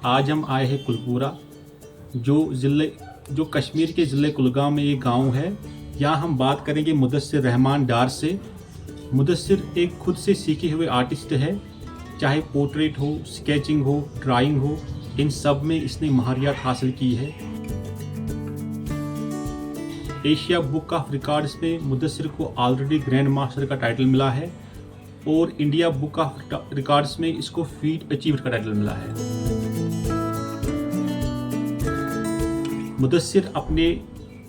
आज हम आए हैं कुलपूरा, जो कश्मीर के ज़िले कुलगाम में ये गांव है। यहाँ हम बात करेंगे मुदस्सिर रहमान डार से। मुदस्सिर एक खुद से सीखे हुए आर्टिस्ट है। चाहे पोर्ट्रेट हो, स्केचिंग हो, ड्राइंग हो, इन सब में इसने महारत हासिल की है। एशिया बुक ऑफ रिकॉर्ड्स में मुदस्सिर को ऑलरेडी ग्रैंड मास्टर का टाइटल मिला है और इंडिया बुक ऑफ रिकॉर्ड्स में इसको फीट अचीवर का टाइटल मिला है। मुदस्सिर अपने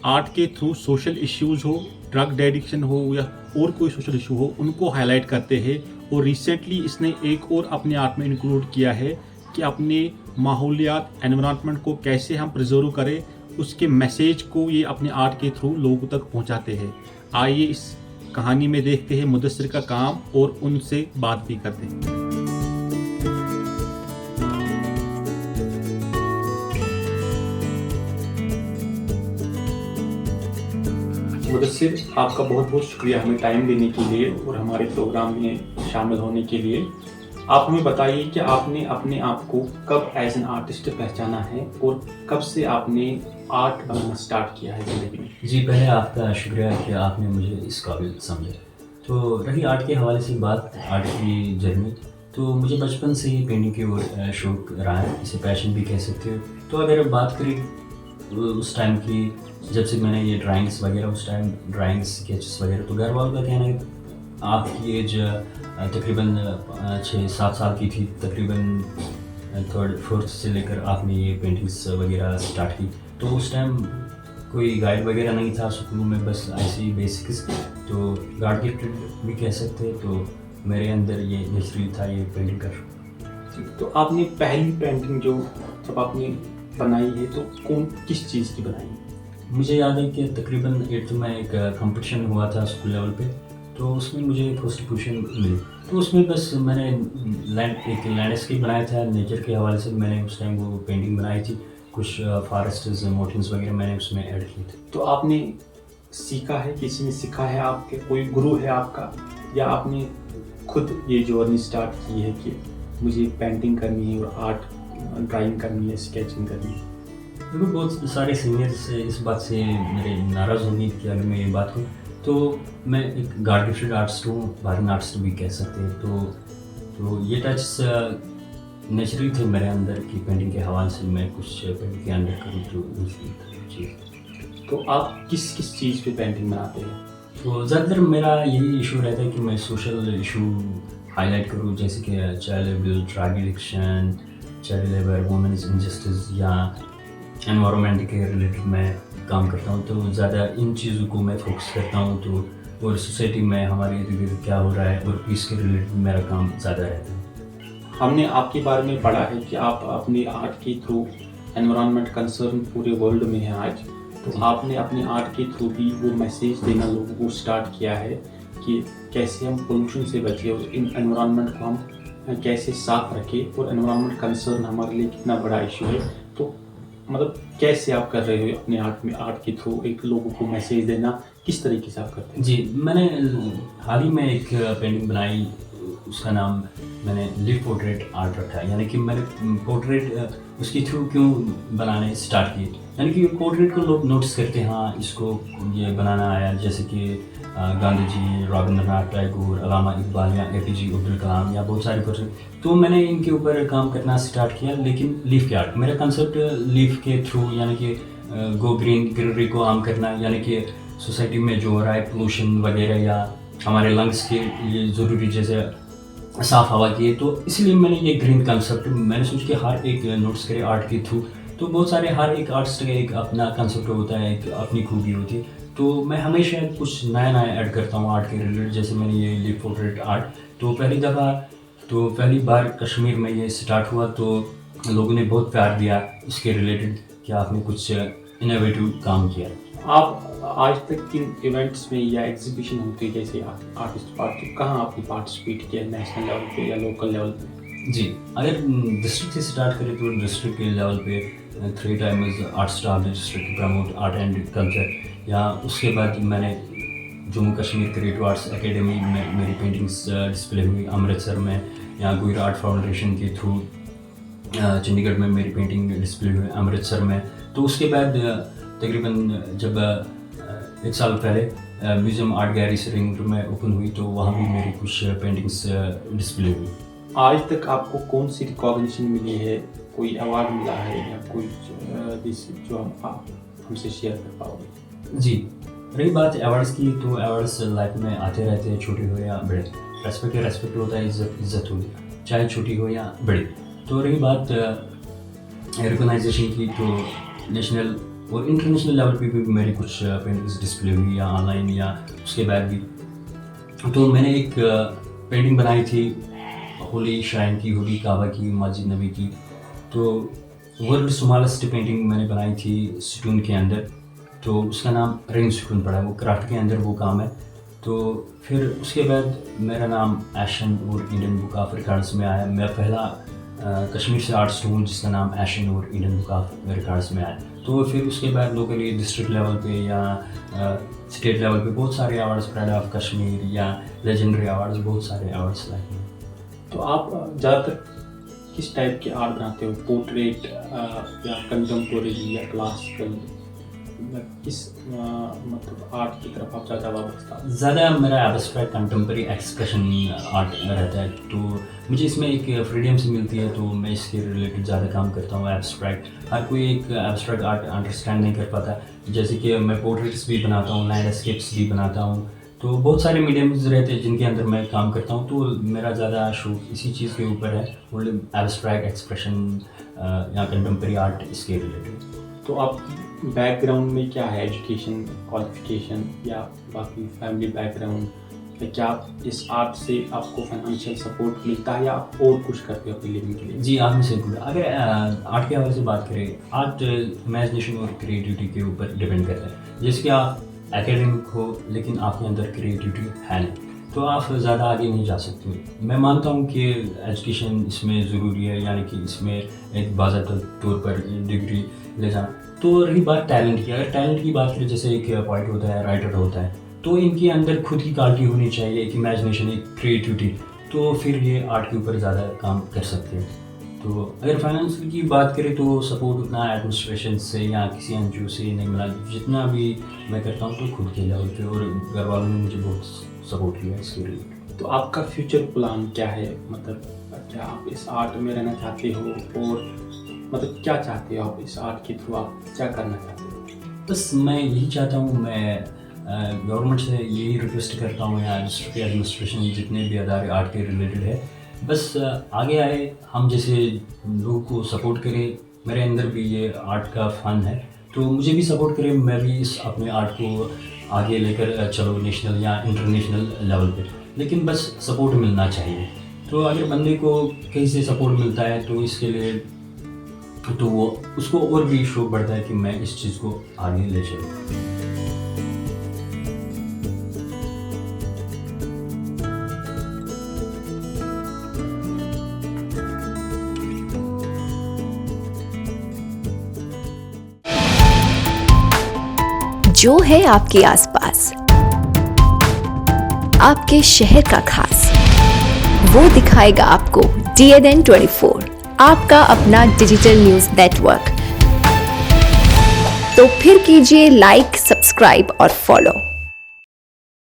आर्ट के थ्रू सोशल इश्यूज़ हो, ड्रग एडिक्शन हो या और कोई सोशल इशू हो, उनको हाईलाइट करते हैं। और रिसेंटली इसने एक और अपने आर्ट में इंक्लूड किया है कि अपने माहौलियात एनवायरनमेंट को कैसे हम प्रिजर्व करें, उसके मैसेज को ये अपने आर्ट के थ्रू लोगों तक पहुंचाते हैं। आइए इस कहानी में देखते हैं मुदस्सिर का काम और उनसे बात भी करते हैं। मुदस्सिर, आपका बहुत बहुत शुक्रिया हमें टाइम देने के लिए और हमारे प्रोग्राम में शामिल होने के लिए। आप हमें बताइए कि आपने अपने आप को कब एज एन आर्टिस्ट पहचाना है और कब से आपने आर्ट बनाना स्टार्ट किया है ज़िंदगी में? जी, पहले आपका शुक्रिया कि आपने मुझे इस काबिल समझा। तो रही आर्ट के हवाले से बात, आर्ट की जर्नी, तो मुझे बचपन से ही पेंटिंग की ओर शौक रहा है, इसे पैशन भी कह सकते हो। तो अगर बात करें उस टाइम की, जब से मैंने ये ड्राइंग्स वगैरह, उस टाइम ड्राइंग्स स्केचेस वगैरह, तो घर वालों का कहना है आपकी एज तकरीबन 6-7 साल की थी, तकरीबन 3rd-4th से लेकर आपने ये पेंटिंग्स वगैरह स्टार्ट की। तो उस टाइम कोई गाइड वगैरह नहीं था स्कूलों में, बस ऐसी बेसिक्स, तो गॉड गिफ्टेड भी कह सकते हैं। तो मेरे अंदर ये नेचुरली था ये पेंटिंग कर। तो आपने पहली पेंटिंग जो जब आपने बनाई है तो किस चीज़ की बनाई? मुझे याद है कि तकरीबन 8th में एक कंपटीशन हुआ था स्कूल लेवल पे, तो उसमें मुझे फर्स्ट पोजीशन मिली। तो उसमें बस मैंने एक लैंडस्केप बनाया था, नेचर के हवाले से मैंने उस टाइम वो पेंटिंग बनाई थी। कुछ फॉरेस्ट्स, माउंटेन्स वगैरह मैंने उसमें ऐड किए थे। तो आपने सीखा है, किसी ने सिखा है, आपके कोई गुरु है आपका, या आपने खुद ये जर्नी स्टार्ट की है कि मुझे पेंटिंग करनी है और आर्ट ड्राइंग करनी है, स्केचिंग करनी है? देखो, बहुत सारे सीनियर्स इस बात से मेरे नाराज़ होंगे कि अगर मैं ये बात कहूँ, तो मैं एक गॉड गिफ्टेड आर्टिस्ट हूँ, बार्गन आर्टिस्ट भी कह सकते हैं। तो ये टच नेचुरली थे मेरे अंदर कि पेंटिंग के हवाले से मैं कुछ पेंटिंग के अंदर करूँ, तो चीज़। तो आप किस किस चीज़ पे पेंटिंग बनाते हैं? तो ज़्यादातर मेरा यही इशू रहता है कि मैं सोशल इशू हाईलाइट करूँ, जैसे कि child labour, drug addiction, child labour, women's injustice या एनवायरनमेंट के रिलेटेड मैं काम करता हूँ। तो ज़्यादा इन चीज़ों को मैं फोकस करता हूँ। तो और सोसाइटी में हमारे इर्द गिर्द क्या हो रहा है और पीस के रिलेटेड मेरा काम ज़्यादा रहता है। हमने आपके बारे में पढ़ा है कि आप अपने आर्ट के थ्रू एनवायरनमेंट कंसर्न पूरे वर्ल्ड में है आज। तो आपने अपने आर्ट के थ्रू भी वो मैसेज देना लोगों को स्टार्ट किया है कि कैसे हम पोल्यूशन से बचें और इन एनवायरनमेंट को हम कैसे साफ रखें, और एनवायरनमेंट कंसर्न हमारे लिए कितना बड़ा इशू है। तो मतलब कैसे आप कर रहे हो अपने आर्ट के थ्रू एक लोगों को मैसेज देना, किस तरीके से आप करते हैं? जी, मैंने हाल ही में एक पेंटिंग बनाई, उसका नाम मैंने लिव पोर्ट्रेट आर्ट रखा है। यानी कि मैंने पोर्ट्रेट उसके थ्रू क्यों बनाने स्टार्ट किए, यानी कि पोर्ट्रेट को लोग नोटिस करते हैं, हाँ इसको ये बनाना आया, जैसे कि गांधी जी, रविंद्रनाथ टैगोर, अल्लामा इकबाल या APJ अब्दुल कलाम या बहुत सारे पोर्ट्रेट। तो मैंने इनके ऊपर काम करना स्टार्ट किया, लेकिन लीफ के आर्ट। मेरा कंसेप्ट लीफ के थ्रू, यानी कि गो ग्रीनरी को आम करना, यानी कि सोसाइटी में जो हो रहा है पोल्यूशन वगैरह या हमारे लंग्स के लिए ज़रूरी जैसे साफ़ हवा की है, तो इसलिए मैंने ये ग्रीन कंसेप्ट मैंने सोच के हर एक नोट्स करे आर्ट के थ्रू। तो बहुत सारे हर एक आर्टिस्ट का एक अपना कंसेप्ट होता है, एक अपनी खूबी होती है। तो मैं हमेशा कुछ नया नया ऐड करता हूँ आर्ट के रिलेटेड। जैसे मैंने ये लिव पोर्ट्रेट आर्ट, तो पहली बार कश्मीर में ये स्टार्ट हुआ, तो लोगों ने बहुत प्यार दिया इसके रिलेटेड कि आपने कुछ इनोवेटिव काम किया। आप आज तक किन इवेंट्स में या एग्जीबिशन होती है जैसे आर्टिस्ट पार्टी, कहाँ आपने पार्टिसिपेट किया, नेशनल लेवल पे या लोकल लेवल पे? जी, अगर डिस्ट्रिक्ट से स्टार्ट करें तो डिस्ट्रिक्ट के लेवल पे 3 times art star district promote art and culture, या उसके बाद मैंने Jammu Kashmir creative arts academy में मेरी पेंटिंग्स डिस्प्ले हुई अमृतसर में, या गुजरात आर्ट फाउंडेशन के थ्रू चंडीगढ़ में मेरी पेंटिंग डिस्प्ले हुई, अमृतसर में। तो उसके बाद तकरीबन जब 1 साल पहले म्यूज़ियम आर्ट गैलरी रिंग में ओपन हुई तो वहाँ भी मेरी कुछ पेंटिंग्स डिस्प्ले हुई। आज तक आपको कौन सी रिकॉग्निशन मिली है, कोई अवार्ड मिला है या कोई जो आप हमसे शेयर कर पाओगे? जी, रही बात अवार्ड्स की, तो अवार्ड्स लाइफ में आते रहते हैं, छोटे हो या बड़े। रेस्पेक्ट होता है, इज्जत होगी, चाहे छोटी हो या बड़ी। तो रही बात रिकॉग्नाइजेशन की, तो नेशनल और इंटरनेशनल लेवल पे भी मेरी कुछ पेंटिंग्स डिस्प्ले हुई, या ऑनलाइन या उसके बाद भी। तो मैंने एक पेंटिंग बनाई थी होली श्राइन की, होली काबा की, मस्जिद नबी की। तो वर्ल्ड स्मॉलेस्ट पेंटिंग मैंने बनाई थी स्टोन के अंदर, तो उसका नाम रिंग सुकून पड़ा है, वो क्राफ्ट के अंदर वो काम है। तो फिर उसके बाद मेरा नाम एशियन और इंडियन बुक ऑफ रिकॉर्ड्स में आया। मैं पहला कश्मीर से आर्टिस्ट हूँ जिसका नाम एशियन और इंडियन बुक ऑफ रिकॉर्ड्स में आया। तो फिर उसके बाद लोकली डिस्ट्रिक्ट लेवल पे या स्टेट लेवल पे बहुत सारे अवार्ड्स, प्राइड ऑफ कश्मीर या लेजेंडरी अवार्ड्स, बहुत सारे अवार्ड्स लाए। तो आप ज़्यादातर किस टाइप के आर्ट बनाते हो, पोर्ट्रेट या कंटेम्पोरेरी या क्लासिकल, किस मतलब आर्ट की तरफ आप ज़्यादा वाबस्ता? ज़्यादा मेरा एब्स्ट्रैक्ट कंटेम्प्रेरी एक्सप्रेशन आर्ट रहता है, तो मुझे इसमें एक फ्रीडम से मिलती है, तो मैं इसके रिलेटेड ज़्यादा काम करता हूँ। एब्स्ट्रैक्ट हर कोई एक एब्स्ट्रैक्ट आर्ट अंडरस्टैंड नहीं कर पाता। जैसे कि मैं पोर्ट्रेट्स भी बनाता हूँ, लैंडस्केप्स भी बनाता हूँ, तो बहुत सारे मीडियम्स रहते हैं जिनके अंदर मैं काम करता हूँ। तो मेरा ज़्यादा शौक इसी चीज़ के ऊपर है, एब्स्ट्रैक्ट एक्सप्रेशन या कंटेम्प्रेरी आर्ट, इसके रिलेटेड। तो आप बैकग्राउंड में क्या है, एजुकेशन, क्वालिफिकेशन या बाकी फैमिली बैकग्राउंड, क्या आप इस आर्ट से आपको फाइनेंशियल सपोर्ट मिलता है या आप और कुछ करते हो अपनी लिविंग के लिए? जी, आपने सही बोला। अगर आर्ट के हवाले से बात करें, आर्ट इमेजिनेशन और क्रिएटिविटी के ऊपर डिपेंड करता है। जैसे कि आप एकेडमिक हो लेकिन आपके अंदर क्रिएटिविटी है नहीं, तो आप ज़्यादा आगे नहीं जा सकते। मैं मानता हूँ कि एजुकेशन इसमें ज़रूरी है, यानी कि इसमें एक बाज़ाब्ता तौर पर डिग्री ले जाना। तो रही बात टैलेंट की, अगर टैलेंट की बात करें, जैसे एक पोइट होता है, राइटर होता है, तो इनके अंदर खुद की क्वालिटी होनी चाहिए, एक इमेजिनेशन, एक क्रिएटिविटी, तो फिर ये आर्ट के ऊपर ज़्यादा काम कर सकते हैं। तो अगर फाइनेंस की बात करें तो सपोर्ट उतना एडमिनिस्ट्रेशन से या किसी एनजीओ से नहीं मिला। जितना भी मैं करता हूँ तो खुद के लेवल पे, और घर वालों ने मुझे बहुत सपोर्ट किया इसके लिए। तो आपका फ्यूचर प्लान क्या है, मतलब क्या आप इस आर्ट में रहना चाहते हो, और मतलब क्या चाहते हो आप इस आर्ट के थ्रू, आप क्या करना चाहते हो? बस मैं यही चाहता हूँ, मैं गवर्नमेंट से यही रिक्वेस्ट करता हूँ, या डिस्ट्रिक्ट एडमिनिस्ट्रेशन जितने भी अदारे आर्ट के रिलेटेड है, बस आगे आए, हम जैसे लोगों को सपोर्ट करें। मेरे अंदर भी ये आर्ट का फ़न है, तो मुझे भी सपोर्ट करें, मैं भी इस अपने आर्ट को आगे लेकर चलो नेशनल या इंटरनेशनल लेवल पे। लेकिन बस सपोर्ट मिलना चाहिए। तो अगर बंदे को कहीं से सपोर्ट मिलता है तो इसके लिए तो वो उसको और भी शौक बढ़ता है कि मैं इस चीज़ को आगे ले चलूँ। जो है आपके आसपास, आपके शहर का खास, वो दिखाएगा आपको DNN 24, आपका अपना डिजिटल न्यूज नेटवर्क। तो फिर कीजिए लाइक, सब्सक्राइब और फॉलो।